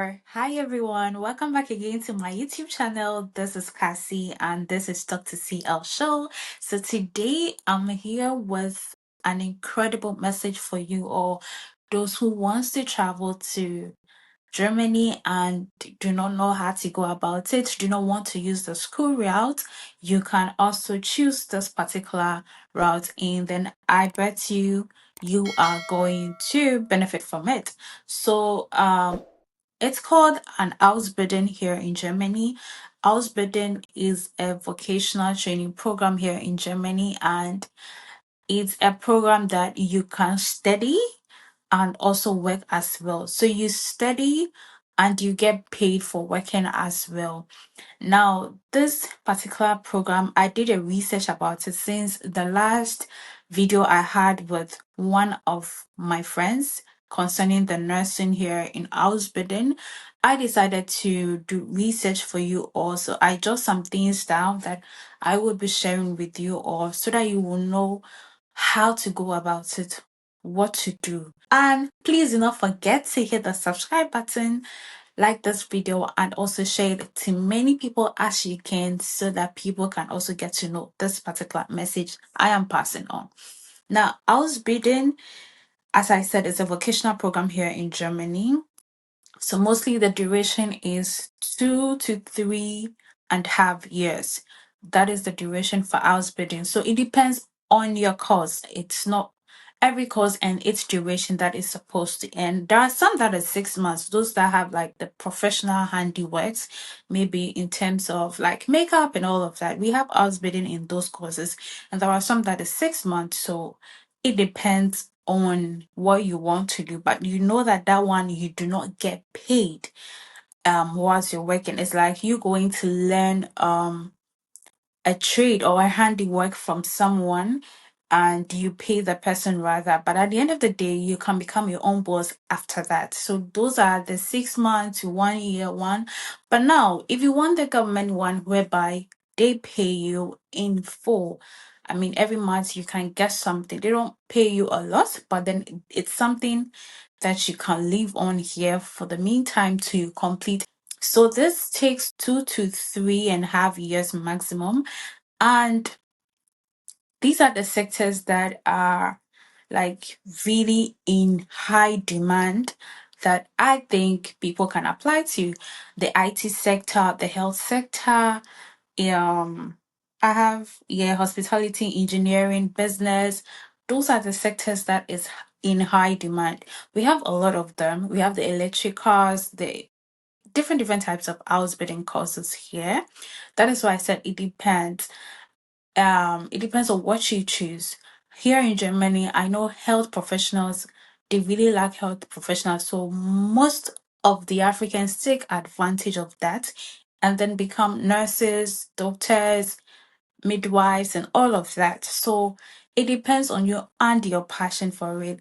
or hi everyone, welcome back again to my YouTube channel. This is Cassie and this is Dr. CL Show. So today I'm here with an incredible message for you all, those who wants to travel to Germany and do not know how to go about it, do not want to use the school route. You can also choose this particular route, and then I bet you are going to benefit from it. So it's called an Ausbildung here in Germany. Ausbildung is a vocational training program here in Germany, and it's a program that you can study and also work as well. So you study and you get paid for working as well. Now, this particular program, I did a research about it since the last video I had with one of my friends concerning the nursing here in Ausbildung. I decided to do research for you also. I jot some things down that I will be sharing with you all so that you will know how to go about it, what to do. And please do not forget to hit the subscribe button, like this video, and also share it to many people as you can so that people can also get to know this particular message I am passing on. Now, Ausbildung, as I said, is a vocational program here in Germany. So mostly the duration is 2 to 3.5 years. That is the duration for Ausbildung. So it depends on your course. It's not every course and its duration that is supposed to end. There are some that are 6 months, those that have like the professional handiworks, maybe in terms of like makeup and all of that. We have Ausbildung in those courses, and there are some that is 6 months. So it depends on what you want to do, but you know that that one you do not get paid whilst you're working. It's like you going to learn a trade or a handiwork from someone and you pay the person rather, but at the end of the day you can become your own boss after that. So those are the 6 months to 1 year one. But now if you want the government one whereby they pay you in full, I mean every month you can get something. They don't pay you a lot, but then it's something that you can live on here for the meantime to complete. So this takes 2 to 3.5 years maximum, and these are the sectors that are like really in high demand that I think people can apply to: the IT sector, the health sector, um I have hospitality, engineering, business. Those are the sectors that is in high demand. We have a lot of them. We have the electric cars, the different types of house building courses here. That is why I said it depends. It depends on what you choose. Here in Germany, I know health professionals, they really like health professionals. So most of the Africans take advantage of that and then become nurses, doctors, midwives, and all of that. So it depends on you and your passion for it.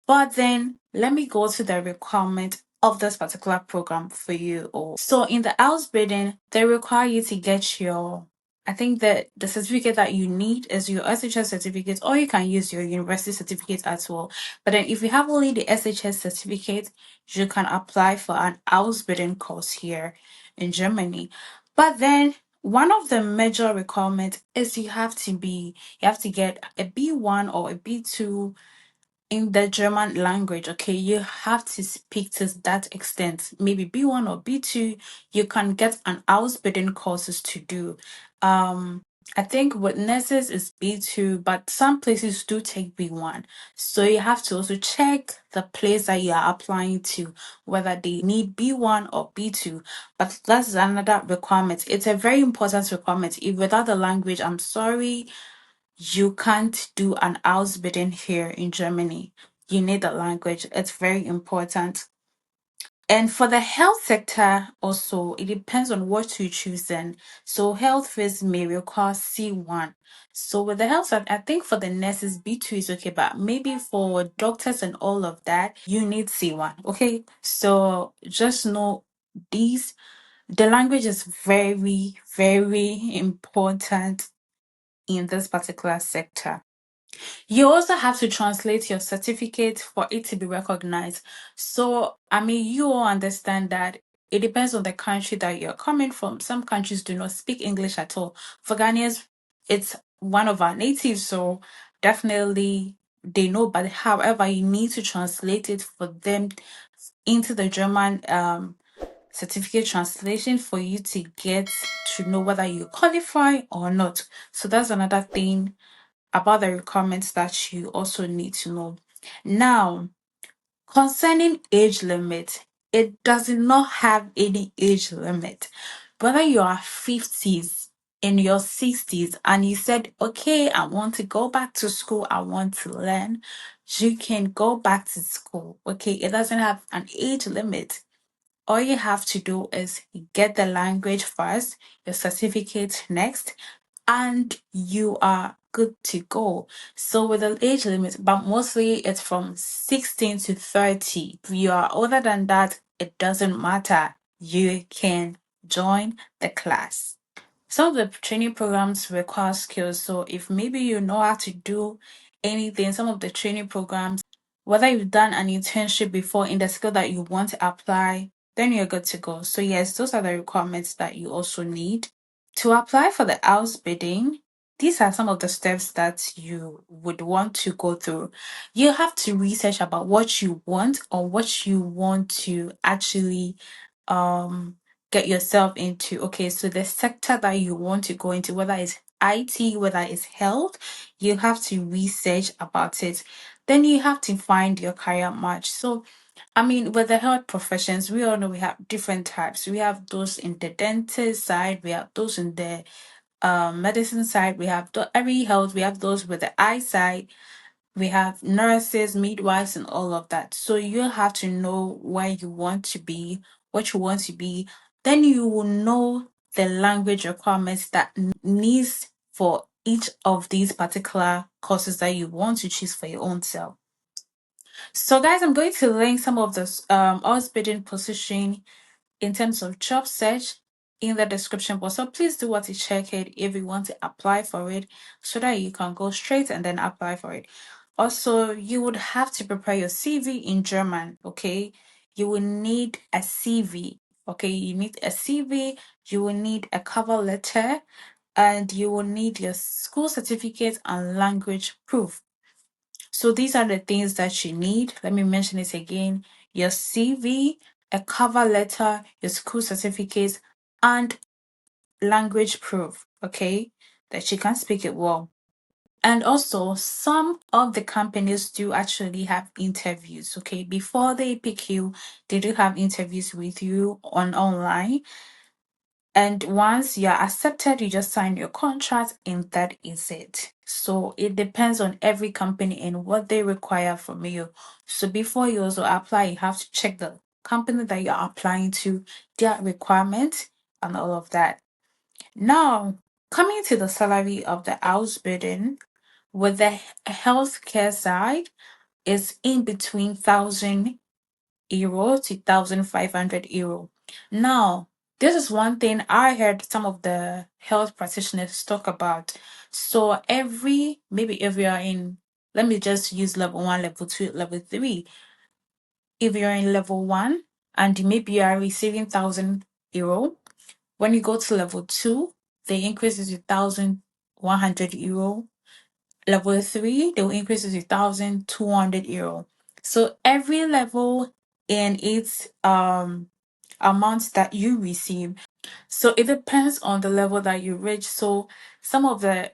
But then let me go to the requirement of this particular program for you all. So in the Ausbildung, they require you to get your, I think that the certificate that you need is your SHS certificate, or you can use your university certificate as well. But then if you have only the SHS certificate, you can apply for an Ausbildung course here in Germany. But then one of the major requirements is you have to get a B1 or a B2 in the German language. Okay, you have to speak to that extent. Maybe B1 or B2, you can get an Ausbildung courses to do. I think with nurses is B2, but some places do take B1. So you have to also check the place that you are applying to, whether they need B1 or B2. But that's another requirement. It's a very important requirement. If without the language, I'm sorry, you can't do an Ausbildung here in Germany. You need the language. It's very important. And for the health sector, also, it depends on what you choose then. So health first may require C1. So with the health sector, I think for the nurses, B2 is okay, but maybe for doctors and all of that, you need C1. Okay. So just know these, the language is very, very important in this particular sector. You also have to translate your certificate for it to be recognized. So, I mean, you all understand that it depends on the country that you're coming from. Some countries do not speak English at all. For Ghanaians, it's one of our natives, so definitely they know. But however, you need to translate it for them into the German certificate translation for you to get to know whether you qualify or not. So that's another thing about the requirements that you also need to know. Now, concerning age limit, it does not have any age limit. Whether you are 50s, in your 60s, and you said, okay, I want to go back to school, I want to learn, you can go back to school. Okay, it doesn't have an age limit. All you have to do is get the language first, your certificate next, and you are good to go. So with the age limit, but mostly it's from 16 to 30. If you are older than that, it doesn't matter. You can join the class. Some of the training programs require skills. So if maybe you know how to do anything, some of the training programs, whether you've done an internship before in the skill that you want to apply, then you're good to go. So yes, those are the requirements that you also need. To apply for the Ausbildung, these are some of the steps that you would want to go through. You have to research about what you want or what you want to actually um get yourself into. Okay, so the sector that you want to go into, whether it's IT, whether it's health, you have to research about it. Then you have to find your career match. So I mean, with the health professions, we all know we have different types. We have those in the dentist side, we have those in the medicine side, we have every health, we have those with the eye side, we have nurses, midwives, and all of that. So you have to know where you want to be, what you want to be. Then you will know the language requirements that needs for each of these particular courses that you want to choose for your own self. So guys, I'm going to link some of the Ausbildung position in terms of job search in the description box. So please do want to check it if you want to apply for it so that you can go straight and then apply for it. Also, you would have to prepare your CV in German, okay? You will need a CV, okay? You need a CV, you will need a cover letter, and you will need your school certificate and language proof. So these are the things that you need. Let me mention it again. Your CV, a cover letter, your school certificates, and language proof, okay? That you can speak it well. And also, some of the companies do actually have interviews, okay? Before they pick you, they do have interviews with you online. And once you're accepted, you just sign your contract, and that is it. So it depends on every company and what they require from you. So before you also apply, you have to check the company that you're applying to, their requirements, and all of that. Now, coming to the salary of the Ausbildung, with the healthcare side, is in between 1,000 euro to 1,500 euro. Now, this is one thing I heard some of the health practitioners talk about. So maybe if you're in, let me just use level one, level two, level three. If you're in level one and maybe you are receiving 1,000 euro, when you go to level two, they increase it to 1,100 euro. Level three, they will increase it to 1,200 euro. So every level in its amount that you receive. So it depends on the level that you reach. So some of the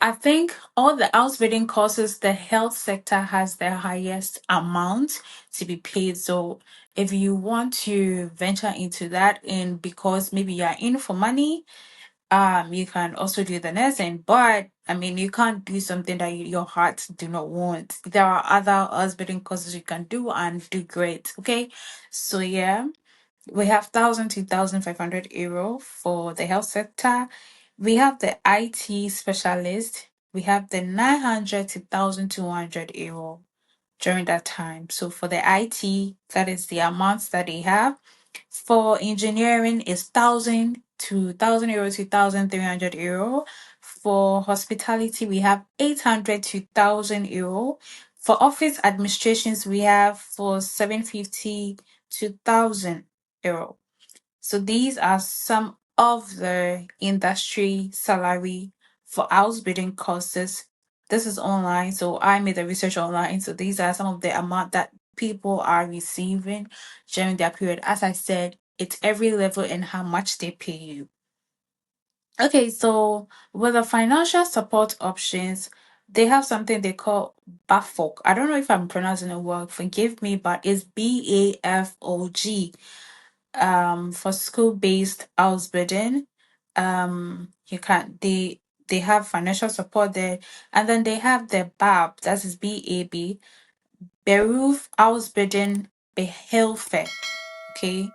I think all the Ausbildung courses, the health sector has the highest amount to be paid. So if you want to venture into that, and because maybe you're in for money, you can also do the nursing. But I mean, you can't do something that your heart do not want. There are other Ausbildung courses you can do and do great. Okay, so yeah. We have 1,000 to 1,500 euro for the health sector. We have the IT specialist. We have the 900 to 1,200 euro during that time. So for the IT, that is the amounts that they have. For engineering, is 1,000 to 1,000 euro to 1,300 euro. For hospitality, we have 800 to 1,000 euro. For office administrations, we have for 750 to 1,000 euro. So these are some of the industry salary for Ausbildung courses. This is online, so I made the research online. So these are some of the amount that people are receiving during their period. As I said, it's every level and how much they pay you. Okay, so with the financial support options, they have something they call BAFOG. I don't know if I'm pronouncing it well, forgive me, but it's BAFOG for school-based Ausbildung. You can they have financial support there, and then they have the BAB, that is BAB, Beruf Ausbildung Behilfe. Okay,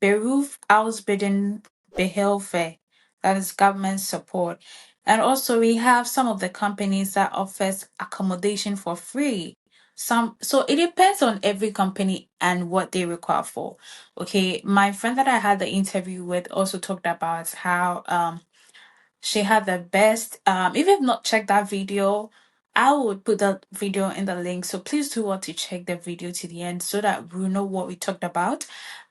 Beruf Ausbildung Behilfe, that is government support. And also we have some of the companies that offers accommodation for free. Some, so it depends on every company and what they require for. Okay, my friend that I had the interview with also talked about how she had the best if you've not checked that video, I would put that video in the link. So please do want to check the video to the end so that we know what we talked about.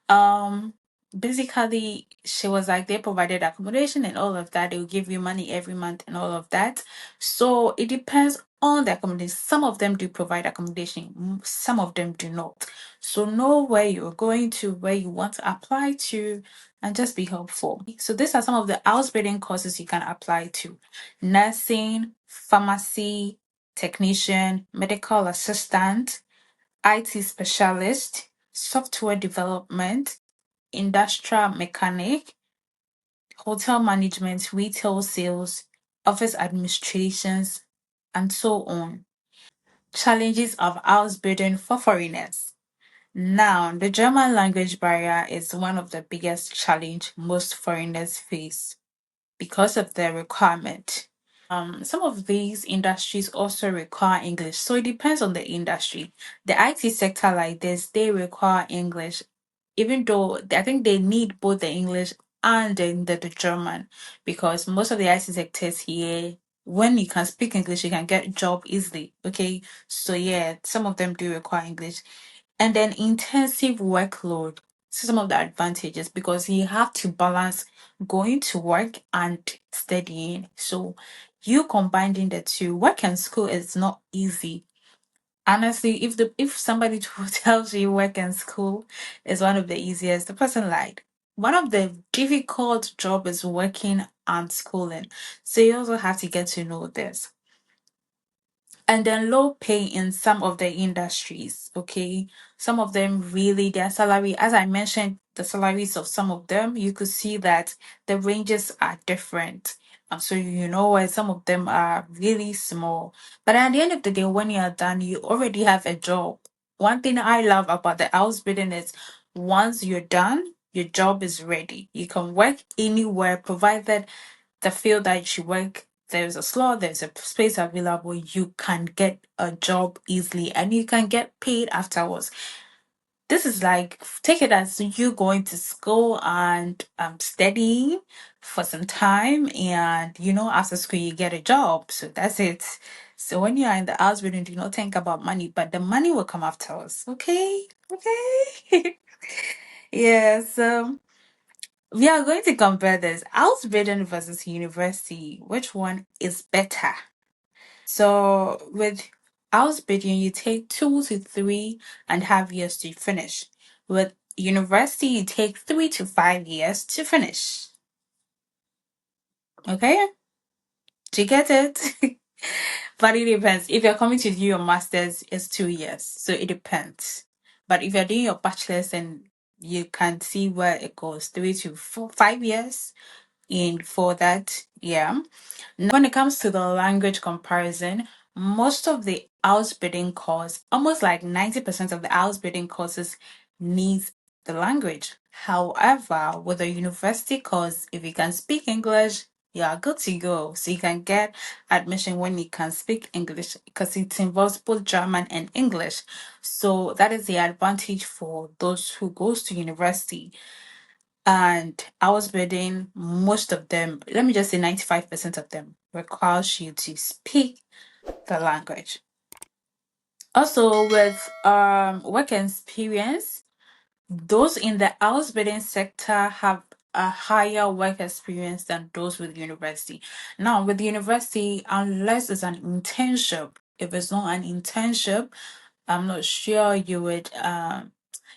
um Basically she was like they provided accommodation and all of that, they will give you money every month and all of that. So it depends on the accommodation. Some of them do provide accommodation, some of them do not. So know where you're going to, where you want to apply to, and just be helpful. So these are some of the Ausbildung courses you can apply to: nursing, pharmacy technician, medical assistant, IT specialist, software development, industrial mechanic, hotel management, retail sales, office administrations, and so on. Challenges of Ausbildung for foreigners. Now, the German language barrier is one of the biggest challenge most foreigners face because of the requirement. Some of these industries also require English, so it depends on the industry. The IT sector, like this, they require English, even though I think they need both the English and the German, because most of the IT sectors here, when you can speak English, you can get a job easily. Okay, so yeah, some of them do require English. And then intensive workload. So some of the advantages, because you have to balance going to work and studying. So you combining the two, work and school is not easy. Honestly, if somebody tells you work and school is one of the easiest, the person lied. One of the difficult job is working and schooling. So you also have to get to know this. And then low pay in some of the industries. Okay, some of them really, their salary, as I mentioned, the salaries of some of them, you could see that the ranges are different. So you know why some of them are really small, but at the end of the day, when you're done, you already have a job. One thing I love about the house building is once you're done, your job is ready. You can work anywhere provided the field that you work, there's a slot, there's a space available, you can get a job easily and you can get paid afterwards. This is like, take it as you going to school and studying for some time, and after school you get a job. So that's it. So when you are in the house building, do not think about money, but the money will come afterwards. Okay? Okay. Yeah, so we are going to compare this Ausbildung versus university. Which one is better? So with Ausbildung, you take 2 to 3.5 years to finish. With university, you take 3 to 5 years to finish. Okay, do you get it? But it depends. If you're coming to do your masters, it's 2 years, so it depends. But if you're doing your bachelor's, and you can see where it goes, 3 to 5 years in for that. Yeah. Now, when it comes to the language comparison, most of the Ausbildung course, almost like 90% of the Ausbildung courses needs the language. However, with a university course, if you can speak English, you are good to go. So you can get admission when you can speak English, because it involves both German and English. So that is the advantage for those who goes to university. And I was bidding most of them, let me just say 95% of them requires you to speak the language. Also with work experience, Those in the Ausbildung sector have a higher work experience than those with university. Now, with university, unless it's an internship, if it's not an internship, I'm not sure you would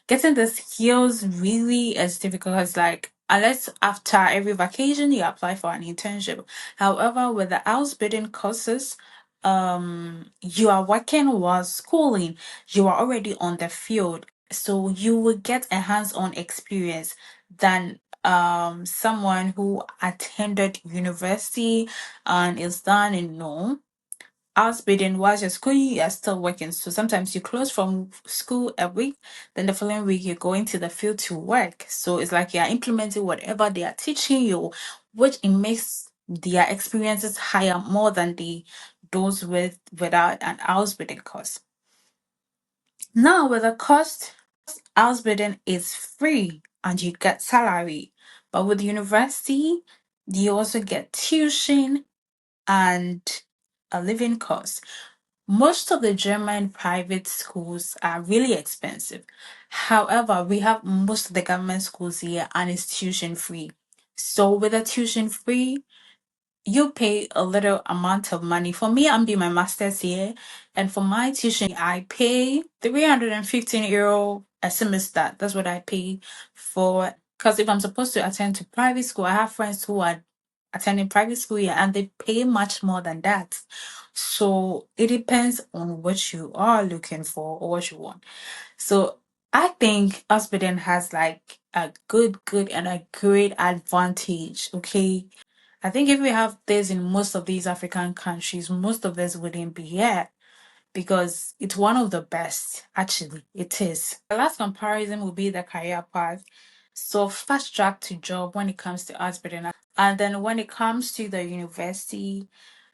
getting the skills really is difficult because like unless after every vacation you apply for an internship. However, with the Ausbildung courses, you are working while schooling, you are already on the field, so you will get a hands-on experience than someone who attended university and is done and no. Ausbildung while you're schooling, you're still working. So sometimes you close from school a week, then the following week you're going to the field to work. So it's like you're implementing whatever they are teaching you, which it makes their experiences higher more than the those without an Ausbildung course. Now with a cost, Ausbildung is free and you get salary. But with university, you also get tuition and a living cost. Most of the German private schools are really expensive. However, we have most of the government schools here and it's tuition free. So with a tuition free, you pay a little amount of money. For me, I'm doing my master's here, and for my tuition, I pay 315 euro a semester. That's what I pay for. Because if I'm supposed to attend to private school, I have friends who are attending private school here and they pay much more than that. So it depends on what you are looking for or what you want. So I think Auspiden has like a good and a great advantage. Okay, I think if we have this in most of these African countries, most of us wouldn't be here because it's one of the best. Actually, it is. The last comparison will be the career path. So fast track to job when it comes to arts, and then when it comes to the university,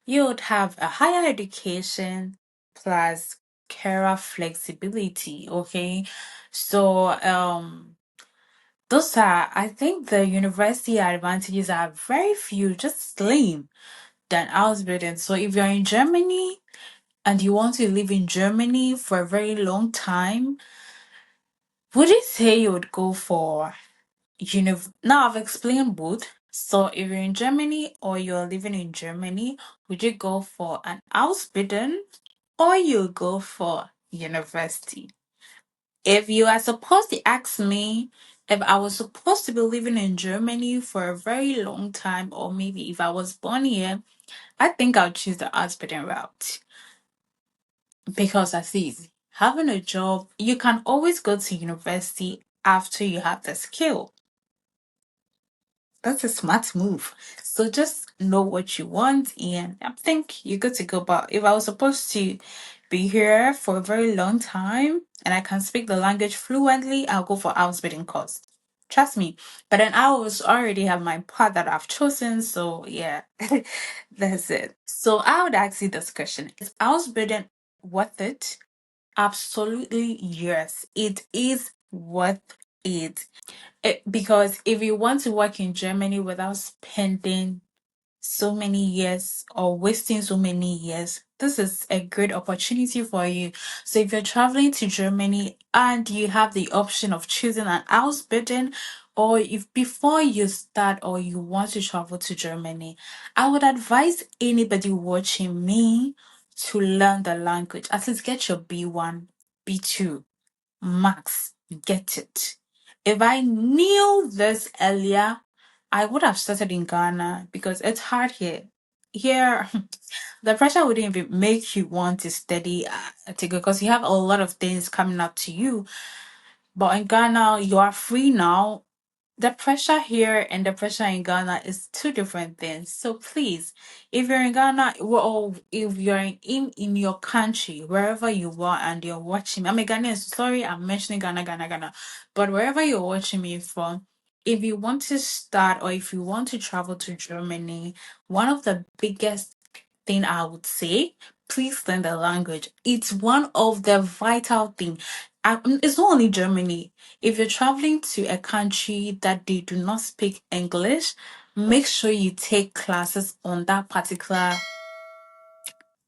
you would have a higher education plus career flexibility. Okay, so those are, I think the university advantages are very few, just slim than Ausbildung. So if you're in Germany and you want to live in Germany for a very long time, would you say you would go for Now I've explained both. So if you're in Germany or you're living in Germany, would you go for an Ausbildung or you go for university? If you are supposed to ask me if I was supposed to be living in Germany for a very long time, or maybe if I was born here, I think I'll choose the Ausbildung route because that's easy. Having a job, you can always go to university after you have the skill. That's a smart move. So just know what you want, and I think you're good to go. But if I was supposed to be here for a very long time and I can speak the language fluently, I'll go for Ausbildung course. Trust me. But then I was already have my path that I've chosen. So yeah, that's it. So I would ask you this question: is Ausbildung worth it? Absolutely yes. It is worth it. Because if you want to work in Germany without spending so many years or wasting so many years, this is a great opportunity for you. So if you're traveling to Germany and you have the option of choosing an Ausbildung, or if before you start or you want to travel to Germany, I would advise anybody watching me to learn the language. At least get your B1, B2 max, get it. If I knew this earlier, I would have started in Ghana because it's hard here. Here, the pressure wouldn't even make you want to study to go because you have a lot of things coming up to you. But in Ghana, you are free now. The pressure here and the pressure in Ghana is two different things. So please, if you're in Ghana or if you're in your country, wherever you are and you're watching me, I'm a Ghanaian, so sorry, I'm mentioning Ghana. But wherever you're watching me from, if you want to start or if you want to travel to Germany, one of the biggest thing I would say, please learn the language. It's one of the vital thing. It's not only Germany. If you're traveling to a country that they do not speak English, make sure you take classes on that particular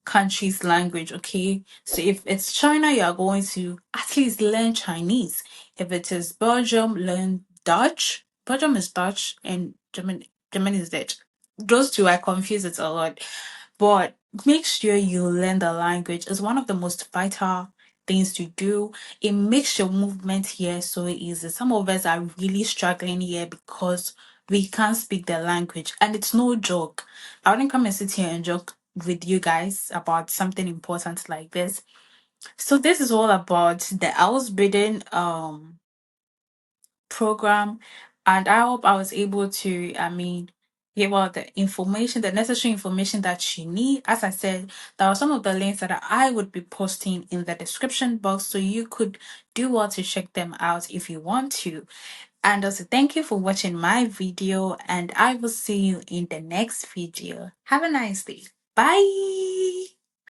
country's language, okay? So if it's China, you are going to at least learn Chinese. If it is Belgium, learn Dutch. Belgium is Dutch and German is Dutch. Those two I confuse it a lot. But make sure you learn the language. It's one of the most vital things to do. It makes your movement here so easy. Some of us are really struggling here because we can't speak the language, and it's no joke. I wouldn't come and sit here and joke with you guys about something important like this. So this is all about the Ausbildung program, and I hope I was able to, give out the information, the necessary information that you need. As I said, there are some of the links that I would be posting in the description box, so you could do well to check them out if you want to. And also, thank you for watching my video, and I will see you in the next video. Have a nice day. Bye.